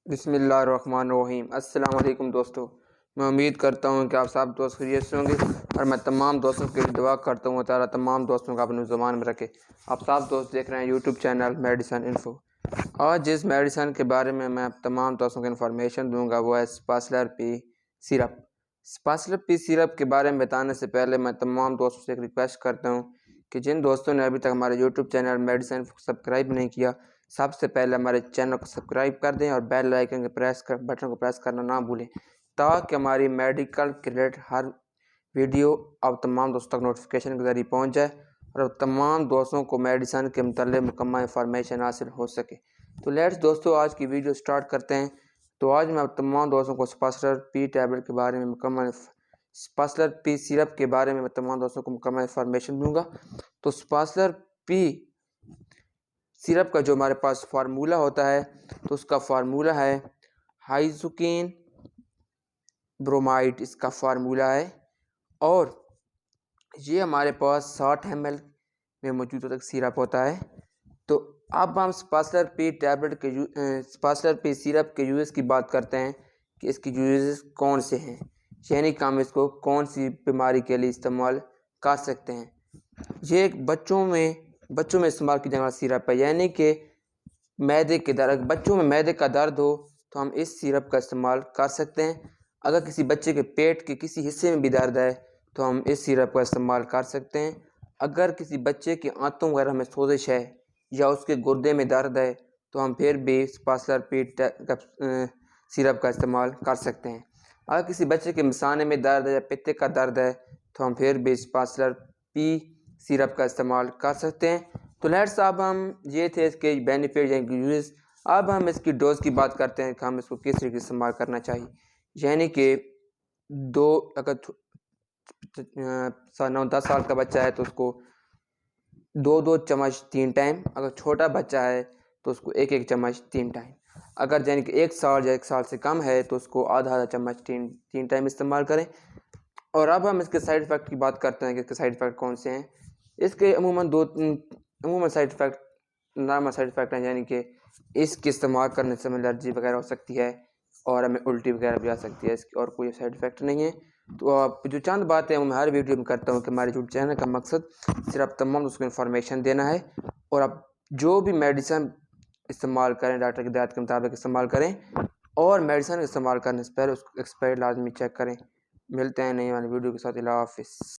बिस्मिल्लाहिर्रहमानिर्रहीम। अस्सलाम वालेकुम दोस्तों, मैं उम्मीद करता हूँ कि आप सब दोस्त खैरियत से होंगे और मैं तमाम दोस्तों के लिए दुआ करता हूँ ताला तमाम दोस्तों को अपनी ज़ुबान में रखे। आप सब दोस्त देख रहे हैं यूट्यूब चैनल मेडिसन इन्फो। आज जिस मेडिसन के बारे में मैं तमाम दोस्तों को इन्फॉर्मेशन दूंगा वो है स्पासलर पी सिरप। स्पासलर पी सिरप के बारे में बताने से पहले मैं तमाम दोस्तों से एक रिक्वेस्ट करता हूँ कि जिन दोस्तों ने अभी तक हमारे YouTube channel Medicine Info subscribe नहीं किया, सबसे पहले हमारे चैनल को सब्सक्राइब कर दें और बेल आइकन के बटन को प्रेस करना ना भूलें, ताकि हमारी मेडिकल के रिलेटेड हर वीडियो आप तमाम दोस्तों तक नोटिफिकेशन के जरिए पहुंच जाए और तमाम दोस्तों को मेडिसन के मतलब मुकम्मल इंफॉर्मेशन हासिल हो सके। तो लेट्स दोस्तों आज की वीडियो स्टार्ट करते हैं। तो आज मैं तमाम दोस्तों को स्पासलर पी टैबलेट के बारे में मुकम्मल स्पासलर पी सिरप के बारे में मैं तमाम दोस्तों को मुकम्मल इंफॉर्मेशन दूंगा। तो स्पासलर पी सिरप का जो हमारे पास फार्मूला होता है तो उसका फार्मूला है हाइज़ुकीन ब्रोमाइड, इसका फार्मूला है और ये हमारे पास 60 ml में मौजूद होता है सिरप होता है। तो अब हम स्पासलर पी टैबलेट के स्पासलर पी सिरप के यूज़ की बात करते हैं कि इसकी यूज़ कौन से हैं, यानी कि हम इसको कौन सी बीमारी के लिए इस्तेमाल कर सकते हैं। ये एक बच्चों में इस्तेमाल की जाने वाला सिरप है, यानी कि बच्चों में मैदे का दर्द हो तो हम इस सिरप का इस्तेमाल कर सकते हैं। अगर किसी बच्चे के पेट के किसी हिस्से में भी दर्द है तो हम इस सिरप का इस्तेमाल कर सकते हैं। अगर किसी बच्चे के आंतों वगैरह में सोजिश है या उसके गुर्दे में दर्द है तो हम फिर भी स्पासलर पी सिरप का इस्तेमाल कर सकते हैं। अगर किसी बच्चे के मिसाने में दर्द है या पित्ते का दर्द है तो हम फिर भी स्पासलर पी सिरप का इस्तेमाल कर सकते हैं। तो लेट्स अब हम ये थे इसके बेनिफिट या यूज़। अब हम इसकी डोज की बात करते हैं कि हम इसको किस तरीके से इस्तेमाल करना चाहिए, यानी कि अगर 9-10 साल का बच्चा है तो उसको 2-2 चम्मच 3 टाइम, अगर छोटा बच्चा है तो उसको 1-1 चम्मच 3 टाइम, अगर यानी कि 1 साल या 1 साल से कम है तो उसको आधा चम्मच 3 टाइम इस्तेमाल करें। और अब हम इसके साइड इफ़ेक्ट की बात करते हैं कि इसके साइड इफ़ेक्ट कौन से हैं। इसके अमूमन side effect normal side effect हैं, यानी कि इसके इस्तेमाल करने से हमें एलर्जी वगैरह हो सकती है और हमें उल्टी वगैरह भी आ सकती है, इसकी और कोई साइड इफ़ेक्ट नहीं है। तो आप जो चंद बातें मैं हर वीडियो में करता हूँ कि हमारे यूट्यूब चैनल का मकसद सिर्फ तमाम उसको इन्फॉर्मेशन देना है और आप जो भी मेडिसिन इस्तेमाल करें डॉक्टर की हिदायत के मुताबिक इस्तेमाल करें और मेडिसिन इस्तेमाल करने से पहले उसको एक्सपायरी लाजमी चेक करें। मिलते हैं नई वाली वीडियो के साथ। अल्लाह हाफिज़।